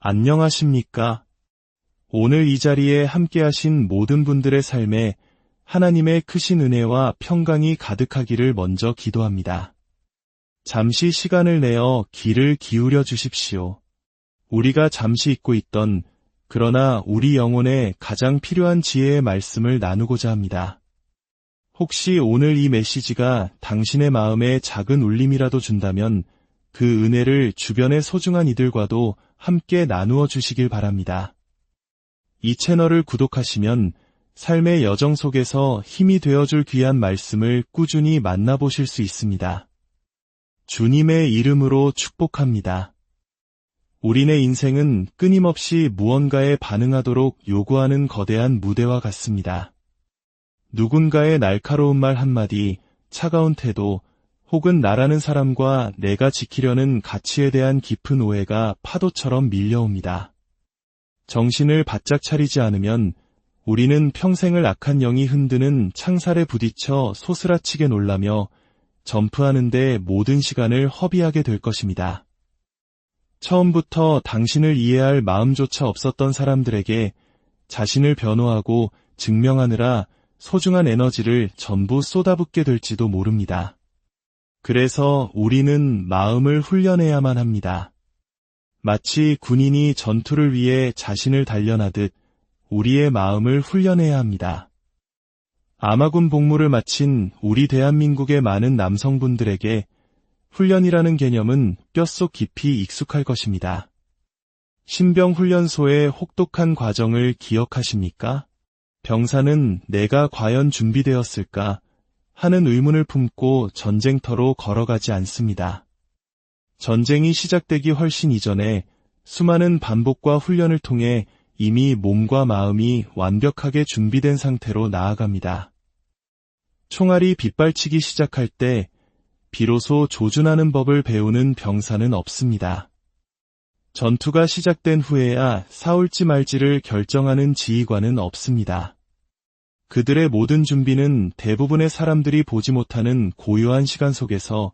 안녕하십니까? 오늘 이 자리에 함께하신 모든 분들의 삶에 하나님의 크신 은혜와 평강이 가득하기를 먼저 기도합니다. 잠시 시간을 내어 귀를 기울여 주십시오. 우리가 잠시 잊고 있던 그러나 우리 영혼에 가장 필요한 지혜의 말씀을 나누고자 합니다. 혹시 오늘 이 메시지가 당신의 마음에 작은 울림이라도 준다면 그 은혜를 주변의 소중한 이들과도 함께 나누어 주시길 바랍니다. 이 채널을 구독하시면 삶의 여정 속에서 힘이 되어줄 귀한 말씀을 꾸준히 만나보실 수 있습니다. 주님의 이름으로 축복합니다. 우리네 인생은 끊임없이 무언가에 반응하도록 요구하는 거대한 무대와 같습니다. 누군가의 날카로운 말 한마디, 차가운 태도, 혹은 나라는 사람과 내가 지키려는 가치에 대한 깊은 오해가 파도처럼 밀려옵니다. 정신을 바짝 차리지 않으면 우리는 평생을 악한 영이 흔드는 창살에 부딪혀 소스라치게 놀라며 점프하는데 모든 시간을 허비하게 될 것입니다. 처음부터 당신을 이해할 마음조차 없었던 사람들에게 자신을 변호하고 증명하느라 소중한 에너지를 전부 쏟아붓게 될지도 모릅니다. 그래서 우리는 마음을 훈련해야만 합니다. 마치 군인이 전투를 위해 자신을 단련하듯 우리의 마음을 훈련해야 합니다. 아마군 복무를 마친 우리 대한민국의 많은 남성분들에게 훈련이라는 개념은 뼛속 깊이 익숙할 것입니다. 신병훈련소의 혹독한 과정을 기억하십니까? 병사는 내가 과연 준비되었을까 하는 의문을 품고 전쟁터로 걸어가지 않습니다. 전쟁이 시작되기 훨씬 이전에 수많은 반복과 훈련을 통해 이미 몸과 마음이 완벽하게 준비된 상태로 나아갑니다. 총알이 빗발치기 시작할 때 비로소 조준하는 법을 배우는 병사는 없습니다. 전투가 시작된 후에야 싸울지 말지를 결정하는 지휘관은 없습니다. 그들의 모든 준비는 대부분의 사람들이 보지 못하는 고요한 시간 속에서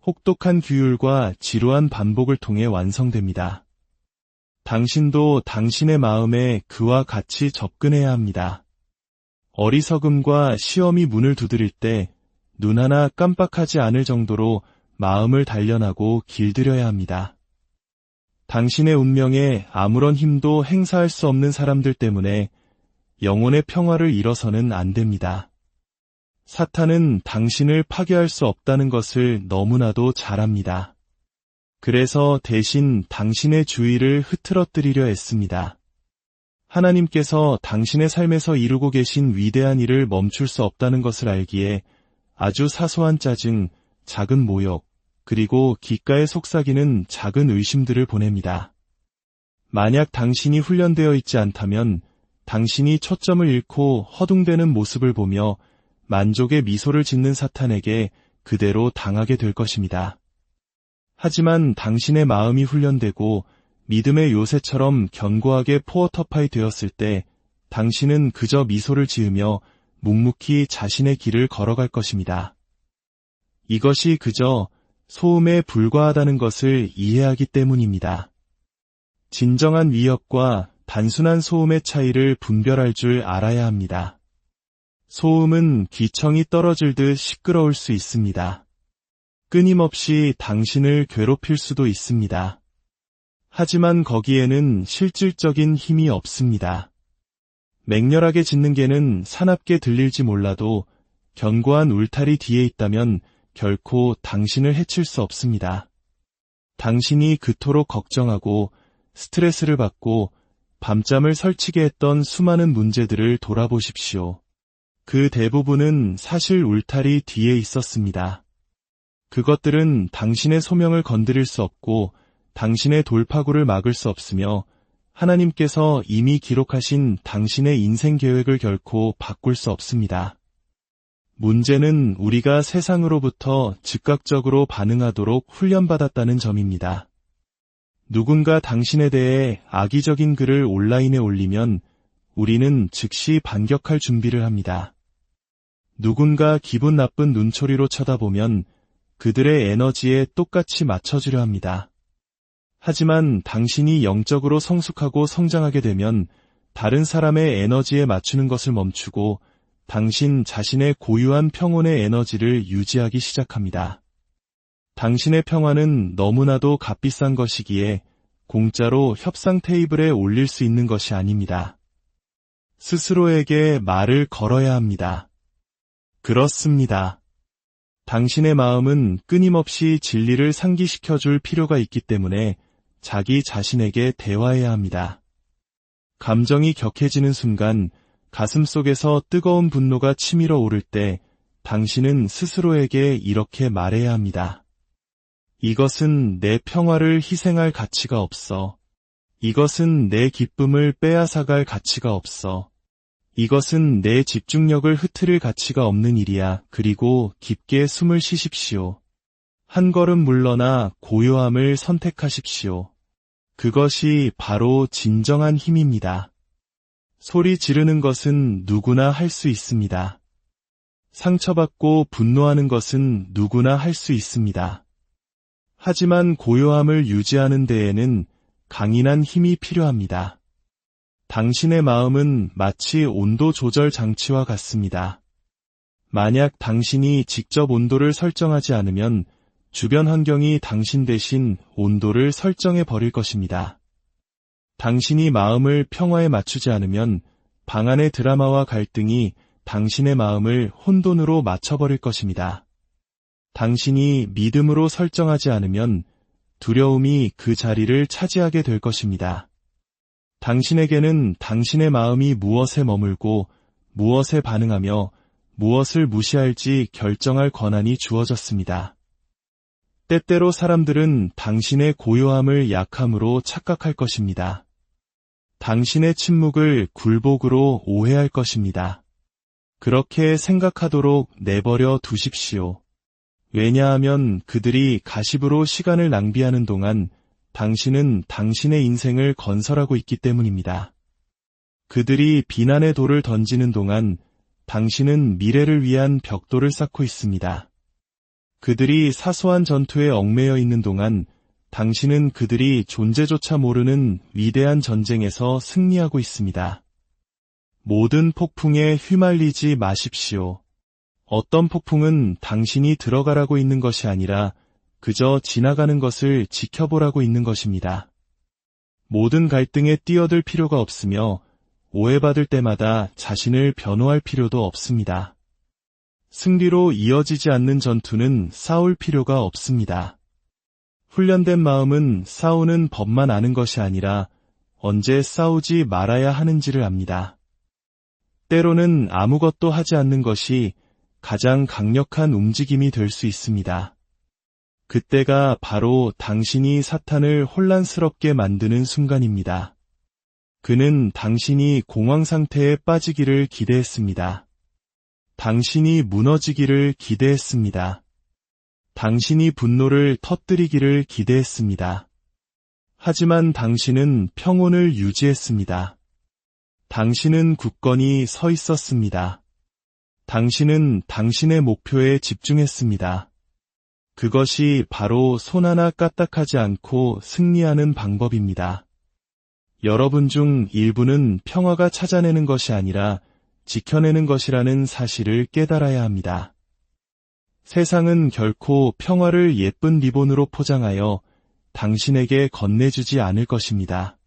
혹독한 규율과 지루한 반복을 통해 완성됩니다. 당신도 당신의 마음에 그와 같이 접근해야 합니다. 어리석음과 시험이 문을 두드릴 때 눈 하나 깜빡하지 않을 정도로 마음을 단련하고 길들여야 합니다. 당신의 운명에 아무런 힘도 행사할 수 없는 사람들 때문에 영혼의 평화를 잃어서는 안 됩니다. 사탄은 당신을 파괴할 수 없다는 것을 너무나도 잘 압니다. 그래서 대신 당신의 주의를 흐트러뜨리려 애씁니다. 하나님께서 당신의 삶에서 이루고 계신 위대한 일을 멈출 수 없다는 것을 알기에 아주 사소한 짜증, 작은 모욕, 그리고 귓가에 속삭이는 작은 의심들을 보냅니다. 만약 당신이 훈련되어 있지 않다면 당신이 초점을 잃고 허둥대는 모습을 보며 만족의 미소를 짓는 사탄에게 그대로 당하게 될 것입니다. 하지만 당신의 마음이 훈련되고 믿음의 요새처럼 견고하게 포어터파이 되었을 때 당신은 그저 미소를 지으며 묵묵히 자신의 길을 걸어갈 것입니다. 이것이 그저 소음에 불과하다는 것을 이해하기 때문입니다. 진정한 위협과 단순한 소음의 차이를 분별할 줄 알아야 합니다. 소음은 기청이 떨어질 듯 시끄러울 수 있습니다. 끊임없이 당신을 괴롭힐 수도 있습니다. 하지만 거기에는 실질적인 힘이 없습니다. 맹렬하게 짖는 개는 사납게 들릴지 몰라도 견고한 울타리 뒤에 있다면 결코 당신을 해칠 수 없습니다. 당신이 그토록 걱정하고 스트레스를 받고 밤잠을 설치게 했던 수많은 문제들을 돌아보십시오. 그 대부분은 사실 울타리 뒤에 있었습니다. 그것들은 당신의 소명을 건드릴 수 없고 당신의 돌파구를 막을 수 없으며 하나님께서 이미 기록하신 당신의 인생 계획을 결코 바꿀 수 없습니다. 문제는 우리가 세상으로부터 즉각적으로 반응하도록 훈련받았다는 점입니다. 누군가 당신에 대해 악의적인 글을 온라인에 올리면 우리는 즉시 반격할 준비를 합니다. 누군가 기분 나쁜 눈초리로 쳐다보면 그들의 에너지에 똑같이 맞춰주려 합니다. 하지만 당신이 영적으로 성숙하고 성장하게 되면 다른 사람의 에너지에 맞추는 것을 멈추고 당신 자신의 고유한 평온의 에너지를 유지하기 시작합니다. 당신의 평화는 너무나도 값비싼 것이기에 공짜로 협상 테이블에 올릴 수 있는 것이 아닙니다. 스스로에게 말을 걸어야 합니다. 그렇습니다. 당신의 마음은 끊임없이 진리를 상기시켜줄 필요가 있기 때문에 자기 자신에게 대화해야 합니다. 감정이 격해지는 순간 가슴 속에서 뜨거운 분노가 치밀어 오를 때 당신은 스스로에게 이렇게 말해야 합니다. 이것은 내 평화를 희생할 가치가 없어. 이것은 내 기쁨을 빼앗아갈 가치가 없어. 이것은 내 집중력을 흐트릴 가치가 없는 일이야. 그리고 깊게 숨을 쉬십시오. 한 걸음 물러나 고요함을 선택하십시오. 그것이 바로 진정한 힘입니다. 소리 지르는 것은 누구나 할 수 있습니다. 상처받고 분노하는 것은 누구나 할 수 있습니다. 하지만 고요함을 유지하는 데에는 강인한 힘이 필요합니다. 당신의 마음은 마치 온도 조절 장치와 같습니다. 만약 당신이 직접 온도를 설정하지 않으면 주변 환경이 당신 대신 온도를 설정해 버릴 것입니다. 당신이 마음을 평화에 맞추지 않으면 방 안의 드라마와 갈등이 당신의 마음을 혼돈으로 맞춰버릴 것입니다. 당신이 믿음으로 설정하지 않으면 두려움이 그 자리를 차지하게 될 것입니다. 당신에게는 당신의 마음이 무엇에 머물고 무엇에 반응하며 무엇을 무시할지 결정할 권한이 주어졌습니다. 때때로 사람들은 당신의 고요함을 약함으로 착각할 것입니다. 당신의 침묵을 굴복으로 오해할 것입니다. 그렇게 생각하도록 내버려 두십시오. 왜냐하면 그들이 가십으로 시간을 낭비하는 동안 당신은 당신의 인생을 건설하고 있기 때문입니다. 그들이 비난의 돌을 던지는 동안 당신은 미래를 위한 벽돌을 쌓고 있습니다. 그들이 사소한 전투에 얽매여 있는 동안 당신은 그들이 존재조차 모르는 위대한 전쟁에서 승리하고 있습니다. 모든 폭풍에 휘말리지 마십시오. 어떤 폭풍은 당신이 들어가라고 있는 것이 아니라 그저 지나가는 것을 지켜보라고 있는 것입니다. 모든 갈등에 뛰어들 필요가 없으며 오해받을 때마다 자신을 변호할 필요도 없습니다. 승리로 이어지지 않는 전투는 싸울 필요가 없습니다. 훈련된 마음은 싸우는 법만 아는 것이 아니라 언제 싸우지 말아야 하는지를 압니다. 때로는 아무것도 하지 않는 것이 가장 강력한 움직임이 될 수 있습니다. 그때가 바로 당신이 사탄을 혼란스럽게 만드는 순간입니다. 그는 당신이 공황 상태에 빠지기를 기대했습니다. 당신이 무너지기를 기대했습니다. 당신이 분노를 터뜨리기를 기대했습니다. 하지만 당신은 평온을 유지했습니다. 당신은 굳건히 서 있었습니다. 당신은 당신의 목표에 집중했습니다. 그것이 바로 손 하나 까딱하지 않고 승리하는 방법입니다. 여러분 중 일부는 평화가 찾아내는 것이 아니라 지켜내는 것이라는 사실을 깨달아야 합니다. 세상은 결코 평화를 예쁜 리본으로 포장하여 당신에게 건네주지 않을 것입니다.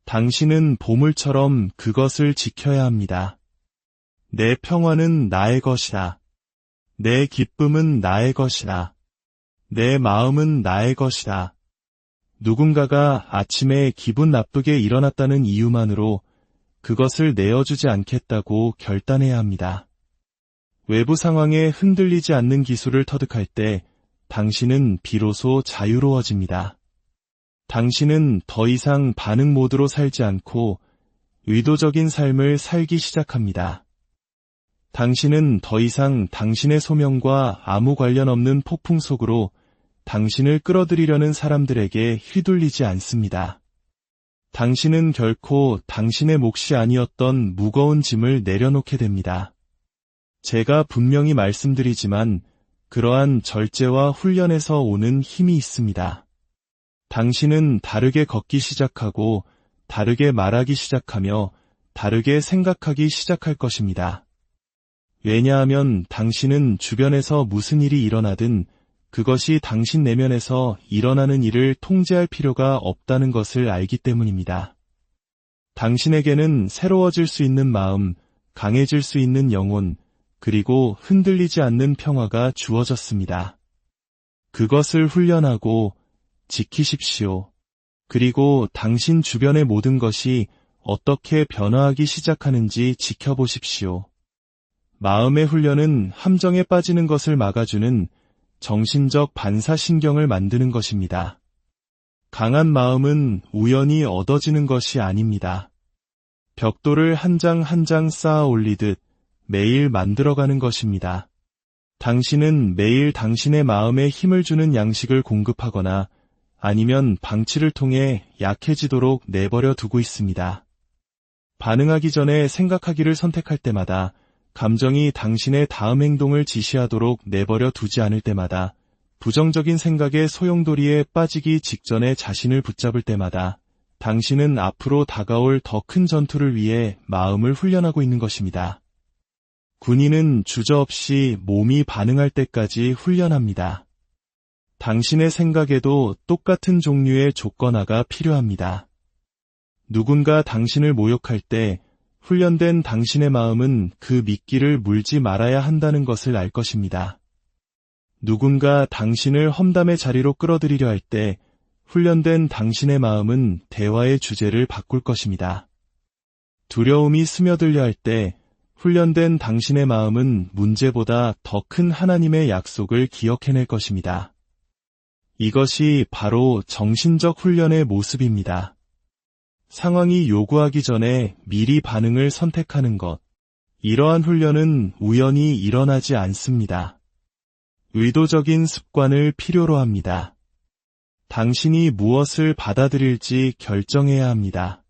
당신은 보물처럼 그것을 지켜야 합니다. 내 평화는 나의 것이다. 내 기쁨은 나의 것이다. 내 마음은 나의 것이다. 누군가가 아침에 기분 나쁘게 일어났다는 이유만으로 그것을 내어주지 않겠다고 결단해야 합니다. 외부 상황에 흔들리지 않는 기술을 터득할 때 당신은 비로소 자유로워집니다. 당신은 더 이상 반응 모드로 살지 않고 의도적인 삶을 살기 시작합니다. 당신은 더 이상 당신의 소명과 아무 관련 없는 폭풍 속으로 당신을 끌어들이려는 사람들에게 휘둘리지 않습니다. 당신은 결코 당신의 몫이 아니었던 무거운 짐을 내려놓게 됩니다. 제가 분명히 말씀드리지만 그러한 절제와 훈련에서 오는 힘이 있습니다. 당신은 다르게 걷기 시작하고 다르게 말하기 시작하며 다르게 생각하기 시작할 것입니다. 왜냐하면 당신은 주변에서 무슨 일이 일어나든 그것이 당신 내면에서 일어나는 일을 통제할 필요가 없다는 것을 알기 때문입니다. 당신에게는 새로워질 수 있는 마음, 강해질 수 있는 영혼, 그리고 흔들리지 않는 평화가 주어졌습니다. 그것을 훈련하고 지키십시오. 그리고 당신 주변의 모든 것이 어떻게 변화하기 시작하는지 지켜보십시오. 마음의 훈련은 함정에 빠지는 것을 막아주는 정신적 반사신경을 만드는 것입니다. 강한 마음은 우연히 얻어지는 것이 아닙니다. 벽돌을 한 장 한 장 쌓아 올리듯 매일 만들어가는 것입니다. 당신은 매일 당신의 마음에 힘을 주는 양식을 공급하거나 아니면 방치를 통해 약해지도록 내버려 두고 있습니다. 반응하기 전에 생각하기를 선택할 때마다, 감정이 당신의 다음 행동을 지시하도록 내버려 두지 않을 때마다, 부정적인 생각의 소용돌이에 빠지기 직전에 자신을 붙잡을 때마다 당신은 앞으로 다가올 더 큰 전투를 위해 마음을 훈련하고 있는 것입니다. 군인은 주저없이 몸이 반응할 때까지 훈련합니다. 당신의 생각에도 똑같은 종류의 조건화가 필요합니다. 누군가 당신을 모욕할 때 훈련된 당신의 마음은 그 미끼를 물지 말아야 한다는 것을 알 것입니다. 누군가 당신을 험담의 자리로 끌어들이려 할 때 훈련된 당신의 마음은 대화의 주제를 바꿀 것입니다. 두려움이 스며들려 할 때 훈련된 당신의 마음은 문제보다 더 큰 하나님의 약속을 기억해낼 것입니다. 이것이 바로 정신적 훈련의 모습입니다. 상황이 요구하기 전에 미리 반응을 선택하는 것. 이러한 훈련은 우연히 일어나지 않습니다. 의도적인 습관을 필요로 합니다. 당신이 무엇을 받아들일지 결정해야 합니다.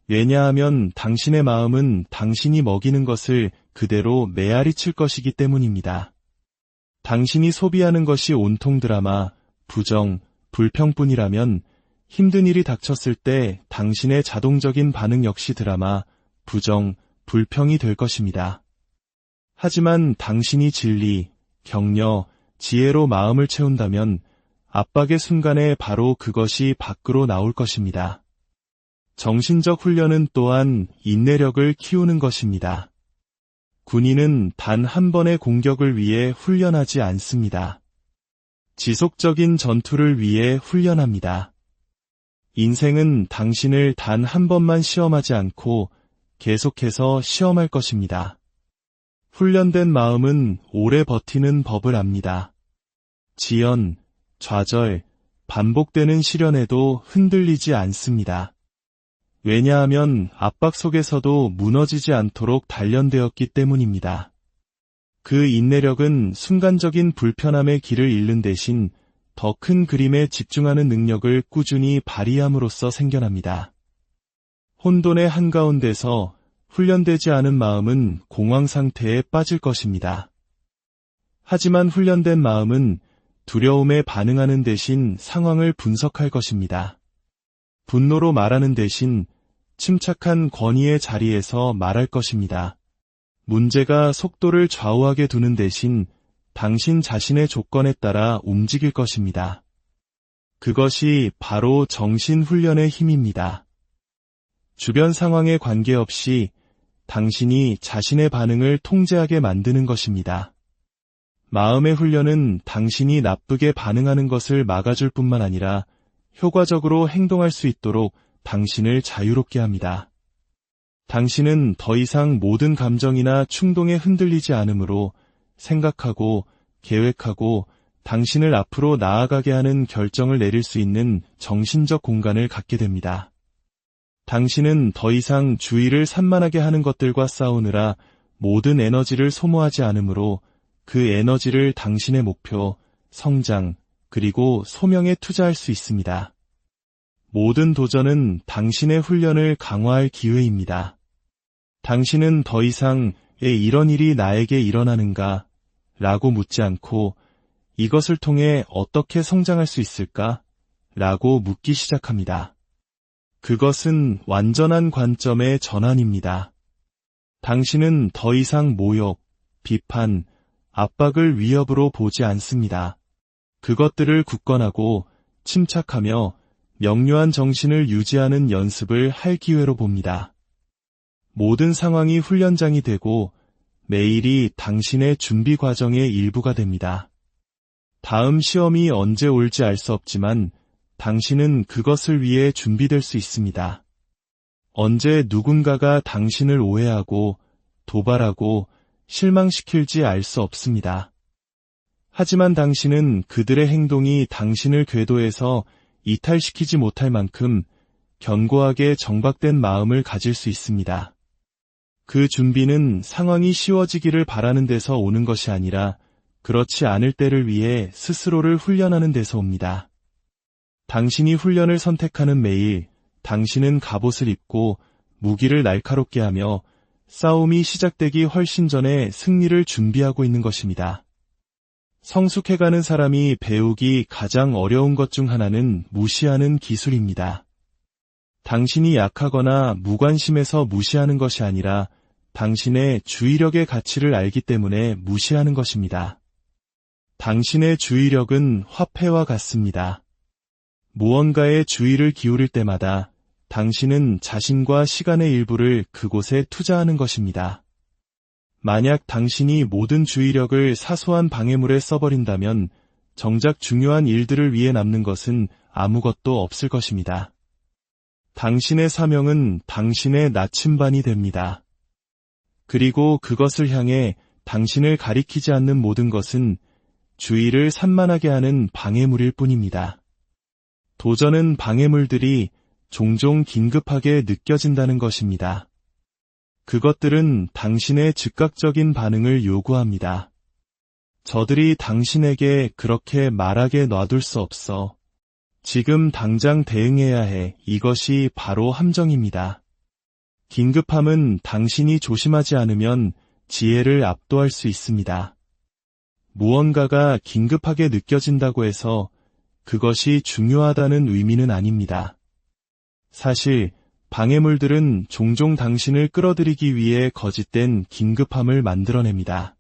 왜냐하면 당신의 마음은 당신이 먹이는 것을 그대로 메아리칠 것이기 때문입니다. 당신이 소비하는 것이 온통 드라마, 부정, 불평뿐이라면 힘든 일이 닥쳤을 때 당신의 자동적인 반응 역시 드라마, 부정, 불평이 될 것입니다. 하지만 당신이 진리, 격려, 지혜로 마음을 채운다면 압박의 순간에 바로 그것이 밖으로 나올 것입니다. 정신적 훈련은 또한 인내력을 키우는 것입니다. 군인은 단 한 번의 공격을 위해 훈련하지 않습니다. 지속적인 전투를 위해 훈련합니다. 인생은 당신을 단 한 번만 시험하지 않고 계속해서 시험할 것입니다. 훈련된 마음은 오래 버티는 법을 압니다. 지연, 좌절, 반복되는 시련에도 흔들리지 않습니다. 왜냐하면 압박 속에서도 무너지지 않도록 단련되었기 때문입니다. 그 인내력은 순간적인 불편함의 길을 잃는 대신 더 큰 그림에 집중하는 능력을 꾸준히 발휘함으로써 생겨납니다. 혼돈의 한가운데서 훈련되지 않은 마음은 공황 상태에 빠질 것입니다. 하지만 훈련된 마음은 두려움에 반응하는 대신 상황을 분석할 것입니다. 분노로 말하는 대신 침착한 권위의 자리에서 말할 것입니다. 문제가 속도를 좌우하게 두는 대신 당신 자신의 조건에 따라 움직일 것입니다. 그것이 바로 정신훈련의 힘입니다. 주변 상황에 관계없이 당신이 자신의 반응을 통제하게 만드는 것입니다. 마음의 훈련은 당신이 나쁘게 반응하는 것을 막아줄 뿐만 아니라 효과적으로 행동할 수 있도록 당신을 자유롭게 합니다. 당신은 더 이상 모든 감정이나 충동에 흔들리지 않으므로 생각하고 계획하고 당신을 앞으로 나아가게 하는 결정을 내릴 수 있는 정신적 공간을 갖게 됩니다. 당신은 더 이상 주의를 산만하게 하는 것들과 싸우느라 모든 에너지를 소모하지 않으므로 그 에너지를 당신의 목표, 성장, 그리고 소명에 투자할 수 있습니다. 모든 도전은 당신의 훈련을 강화할 기회입니다. 당신은 더 이상 왜 이런 일이 나에게 일어나는가? 라고 묻지 않고 이것을 통해 어떻게 성장할 수 있을까? 라고 묻기 시작합니다. 그것은 완전한 관점의 전환입니다. 당신은 더 이상 모욕, 비판, 압박을 위협으로 보지 않습니다. 그것들을 굳건하고 침착하며 명료한 정신을 유지하는 연습을 할 기회로 봅니다. 모든 상황이 훈련장이 되고 매일이 당신의 준비 과정의 일부가 됩니다. 다음 시험이 언제 올지 알 수 없지만 당신은 그것을 위해 준비될 수 있습니다. 언제 누군가가 당신을 오해하고 도발하고 실망시킬지 알 수 없습니다. 하지만 당신은 그들의 행동이 당신을 궤도에서 이탈시키지 못할 만큼 견고하게 정박된 마음을 가질 수 있습니다. 그 준비는 상황이 쉬워지기를 바라는 데서 오는 것이 아니라 그렇지 않을 때를 위해 스스로를 훈련하는 데서 옵니다. 당신이 훈련을 선택하는 매일, 당신은 갑옷을 입고 무기를 날카롭게 하며 싸움이 시작되기 훨씬 전에 승리를 준비하고 있는 것입니다. 성숙해가는 사람이 배우기 가장 어려운 것 중 하나는 무시하는 기술입니다. 당신이 약하거나 무관심해서 무시하는 것이 아니라 당신의 주의력의 가치를 알기 때문에 무시하는 것입니다. 당신의 주의력은 화폐와 같습니다. 무언가에 주의를 기울일 때마다 당신은 자신과 시간의 일부를 그곳에 투자하는 것입니다. 만약 당신이 모든 주의력을 사소한 방해물에 써버린다면 정작 중요한 일들을 위해 남는 것은 아무것도 없을 것입니다. 당신의 사명은 당신의 나침반이 됩니다. 그리고 그것을 향해 당신을 가리키지 않는 모든 것은 주의를 산만하게 하는 방해물일 뿐입니다. 도전은 방해물들이 종종 긴급하게 느껴진다는 것입니다. 그것들은 당신의 즉각적인 반응을 요구합니다. 저들이 당신에게 그렇게 말하게 놔둘 수 없어. 지금 당장 대응해야 해. 이것이 바로 함정입니다. 긴급함은 당신이 조심하지 않으면 지혜를 압도할 수 있습니다. 무언가가 긴급하게 느껴진다고 해서 그것이 중요하다는 의미는 아닙니다. 사실 방해물들은 종종 당신을 끌어들이기 위해 거짓된 긴급함을 만들어냅니다.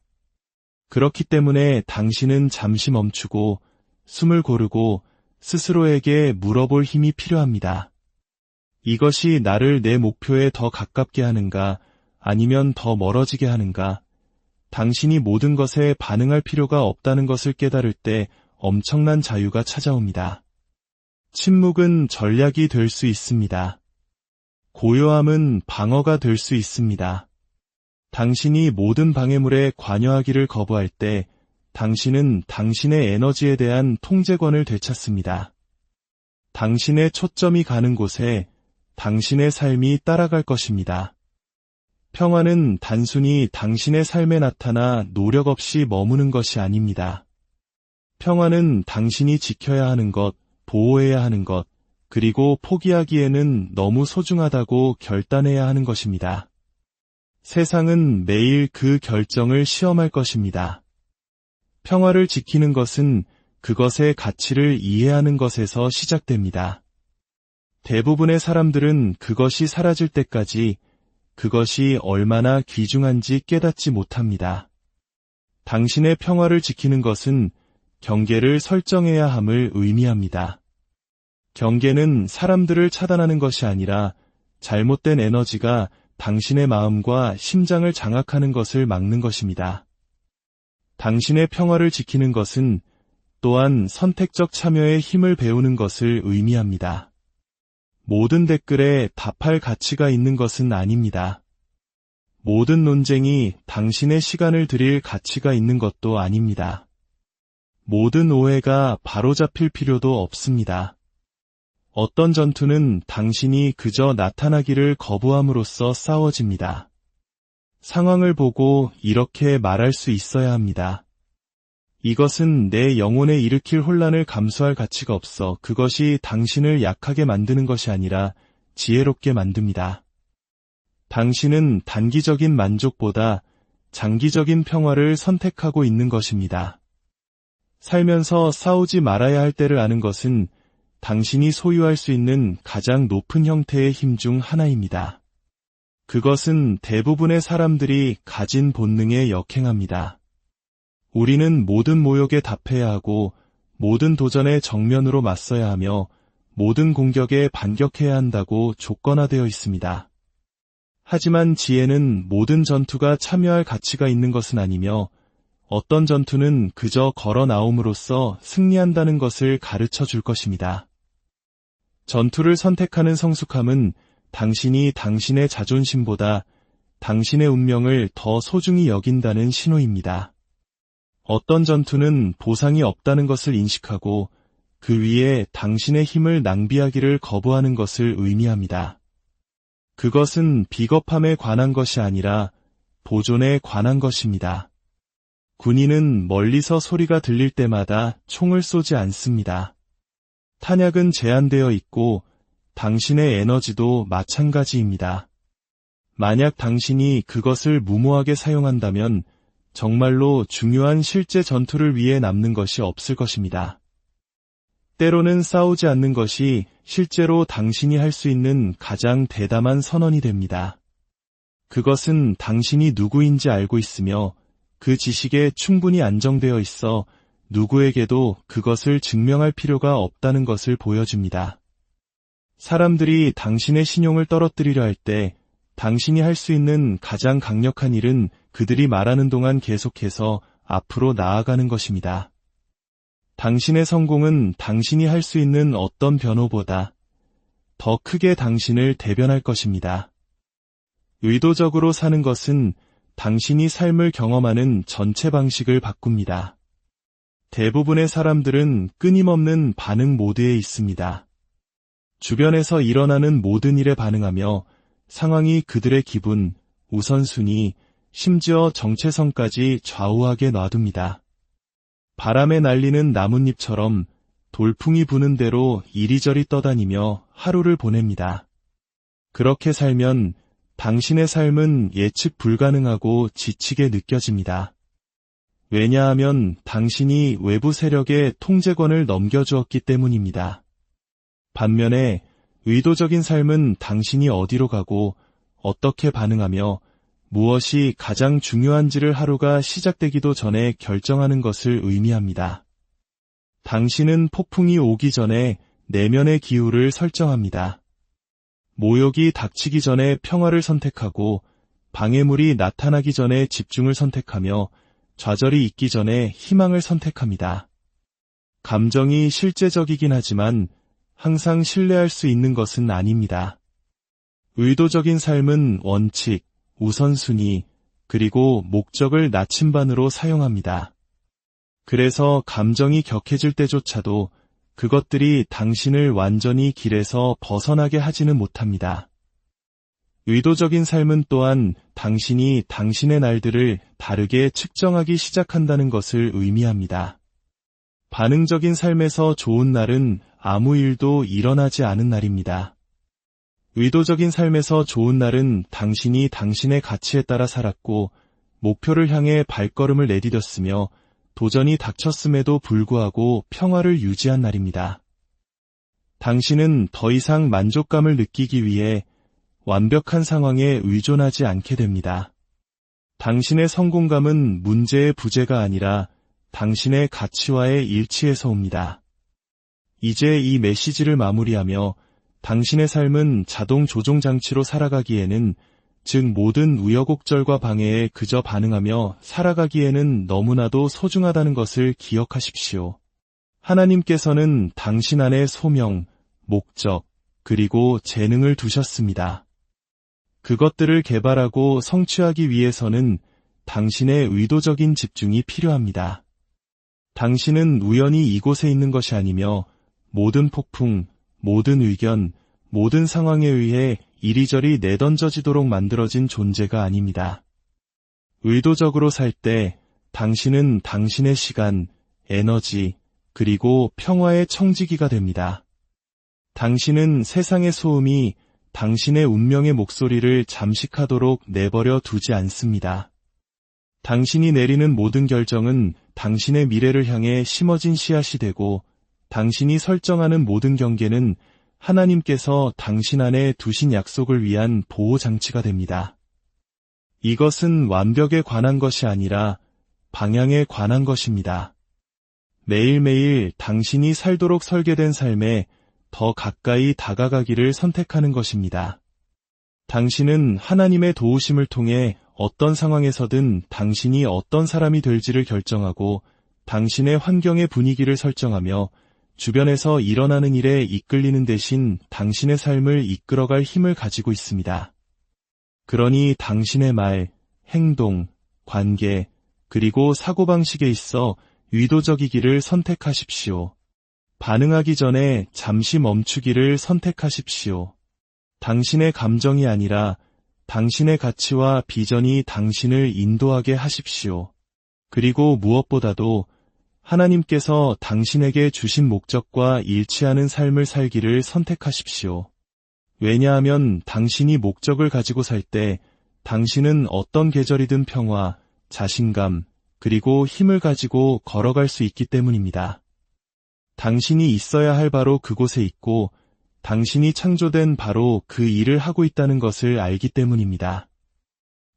그렇기 때문에 당신은 잠시 멈추고 숨을 고르고 스스로에게 물어볼 힘이 필요합니다. 이것이 나를 내 목표에 더 가깝게 하는가 아니면 더 멀어지게 하는가? 당신이 모든 것에 반응할 필요가 없다는 것을 깨달을 때 엄청난 자유가 찾아옵니다. 침묵은 전략이 될 수 있습니다. 고요함은 방어가 될 수 있습니다. 당신이 모든 방해물에 관여하기를 거부할 때 당신은 당신의 에너지에 대한 통제권을 되찾습니다. 당신의 초점이 가는 곳에 당신의 삶이 따라갈 것입니다. 평화는 단순히 당신의 삶에 나타나 노력 없이 머무는 것이 아닙니다. 평화는 당신이 지켜야 하는 것, 보호해야 하는 것, 그리고 포기하기에는 너무 소중하다고 결단해야 하는 것입니다. 세상은 매일 그 결정을 시험할 것입니다. 평화를 지키는 것은 그것의 가치를 이해하는 것에서 시작됩니다. 대부분의 사람들은 그것이 사라질 때까지 그것이 얼마나 귀중한지 깨닫지 못합니다. 당신의 평화를 지키는 것은 경계를 설정해야 함을 의미합니다. 경계는 사람들을 차단하는 것이 아니라 잘못된 에너지가 당신의 마음과 심장을 장악하는 것을 막는 것입니다. 당신의 평화를 지키는 것은 또한 선택적 참여의 힘을 배우는 것을 의미합니다. 모든 댓글에 답할 가치가 있는 것은 아닙니다. 모든 논쟁이 당신의 시간을 들일 가치가 있는 것도 아닙니다. 모든 오해가 바로잡힐 필요도 없습니다. 어떤 전투는 당신이 그저 나타나기를 거부함으로써 싸워집니다. 상황을 보고 이렇게 말할 수 있어야 합니다. 이것은 내 영혼에 일으킬 혼란을 감수할 가치가 없어. 그것이 당신을 약하게 만드는 것이 아니라 지혜롭게 만듭니다. 당신은 단기적인 만족보다 장기적인 평화를 선택하고 있는 것입니다. 살면서 싸우지 말아야 할 때를 아는 것은 당신이 소유할 수 있는 가장 높은 형태의 힘 중 하나입니다. 그것은 대부분의 사람들이 가진 본능에 역행합니다. 우리는 모든 모욕에 답해야 하고 모든 도전에 정면으로 맞서야 하며 모든 공격에 반격해야 한다고 조건화되어 있습니다. 하지만 지혜는 모든 전투가 참여할 가치가 있는 것은 아니며 어떤 전투는 그저 걸어 나옴으로써 승리한다는 것을 가르쳐 줄 것입니다. 전투를 선택하는 성숙함은 당신이 당신의 자존심보다 당신의 운명을 더 소중히 여긴다는 신호입니다. 어떤 전투는 보상이 없다는 것을 인식하고 그 위에 당신의 힘을 낭비하기를 거부하는 것을 의미합니다. 그것은 비겁함에 관한 것이 아니라 보존에 관한 것입니다. 군인은 멀리서 소리가 들릴 때마다 총을 쏘지 않습니다. 탄약은 제한되어 있고 당신의 에너지도 마찬가지입니다. 만약 당신이 그것을 무모하게 사용한다면 정말로 중요한 실제 전투를 위해 남는 것이 없을 것입니다. 때로는 싸우지 않는 것이 실제로 당신이 할 수 있는 가장 대담한 선언이 됩니다. 그것은 당신이 누구인지 알고 있으며 그 지식에 충분히 안정되어 있어 누구에게도 그것을 증명할 필요가 없다는 것을 보여줍니다. 사람들이 당신의 신용을 떨어뜨리려 할 때 당신이 할 수 있는 가장 강력한 일은 그들이 말하는 동안 계속해서 앞으로 나아가는 것입니다. 당신의 성공은 당신이 할 수 있는 어떤 변호보다 더 크게 당신을 대변할 것입니다. 의도적으로 사는 것은 당신이 삶을 경험하는 전체 방식을 바꿉니다. 대부분의 사람들은 끊임없는 반응 모드에 있습니다. 주변에서 일어나는 모든 일에 반응하며 상황이 그들의 기분, 우선순위, 심지어 정체성까지 좌우하게 놔둡니다. 바람에 날리는 나뭇잎처럼 돌풍이 부는 대로 이리저리 떠다니며 하루를 보냅니다. 그렇게 살면 당신의 삶은 예측 불가능하고 지치게 느껴집니다. 왜냐하면 당신이 외부 세력에 통제권을 넘겨주었기 때문입니다. 반면에 의도적인 삶은 당신이 어디로 가고 어떻게 반응하며 무엇이 가장 중요한지를 하루가 시작되기도 전에 결정하는 것을 의미합니다. 당신은 폭풍이 오기 전에 내면의 기후를 설정합니다. 모욕이 닥치기 전에 평화를 선택하고 방해물이 나타나기 전에 집중을 선택하며 좌절이 있기 전에 희망을 선택합니다. 감정이 실제적이긴 하지만 항상 신뢰할 수 있는 것은 아닙니다. 의도적인 삶은 원칙, 우선순위, 그리고 목적을 나침반으로 사용합니다. 그래서 감정이 격해질 때조차도 그것들이 당신을 완전히 길에서 벗어나게 하지는 못합니다. 의도적인 삶은 또한 당신이 당신의 날들을 다르게 측정하기 시작한다는 것을 의미합니다. 반응적인 삶에서 좋은 날은 아무 일도 일어나지 않은 날입니다. 의도적인 삶에서 좋은 날은 당신이 당신의 가치에 따라 살았고 목표를 향해 발걸음을 내디뎠으며 도전이 닥쳤음에도 불구하고 평화를 유지한 날입니다. 당신은 더 이상 만족감을 느끼기 위해 완벽한 상황에 의존하지 않게 됩니다. 당신의 성공감은 문제의 부재가 아니라 당신의 가치와의 일치에서 옵니다. 이제 이 메시지를 마무리하며 당신의 삶은 자동 조종 장치로 살아가기에는, 즉 모든 우여곡절과 방해에 그저 반응하며 살아가기에는 너무나도 소중하다는 것을 기억하십시오. 하나님께서는 당신 안에 소명, 목적, 그리고 재능을 두셨습니다. 그것들을 개발하고 성취하기 위해서는 당신의 의도적인 집중이 필요합니다. 당신은 우연히 이곳에 있는 것이 아니며 모든 폭풍, 모든 의견, 모든 상황에 의해 이리저리 내던져지도록 만들어진 존재가 아닙니다. 의도적으로 살 때 당신은 당신의 시간, 에너지, 그리고 평화의 청지기가 됩니다. 당신은 세상의 소음이 당신의 운명의 목소리를 잠식하도록 내버려 두지 않습니다. 당신이 내리는 모든 결정은 당신의 미래를 향해 심어진 씨앗이 되고 당신이 설정하는 모든 경계는 하나님께서 당신 안에 두신 약속을 위한 보호장치가 됩니다. 이것은 완벽에 관한 것이 아니라 방향에 관한 것입니다. 매일매일 당신이 살도록 설계된 삶에 더 가까이 다가가기를 선택하는 것입니다. 당신은 하나님의 도우심을 통해 어떤 상황에서든 당신이 어떤 사람이 될지를 결정하고 당신의 환경의 분위기를 설정하며 주변에서 일어나는 일에 이끌리는 대신 당신의 삶을 이끌어갈 힘을 가지고 있습니다. 그러니 당신의 말, 행동, 관계, 그리고 사고방식에 있어 의도적이기를 선택하십시오. 반응하기 전에 잠시 멈추기를 선택하십시오. 당신의 감정이 아니라 당신의 가치와 비전이 당신을 인도하게 하십시오. 그리고 무엇보다도 하나님께서 당신에게 주신 목적과 일치하는 삶을 살기를 선택하십시오. 왜냐하면 당신이 목적을 가지고 살 때 당신은 어떤 계절이든 평화, 자신감, 그리고 힘을 가지고 걸어갈 수 있기 때문입니다. 당신이 있어야 할 바로 그곳에 있고 당신이 창조된 바로 그 일을 하고 있다는 것을 알기 때문입니다.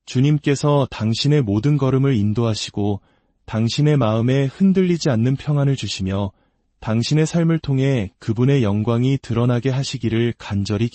주님께서 당신의 모든 걸음을 인도하시고 당신의 마음에 흔들리지 않는 평안을 주시며 당신의 삶을 통해 그분의 영광이 드러나게 하시기를 간절히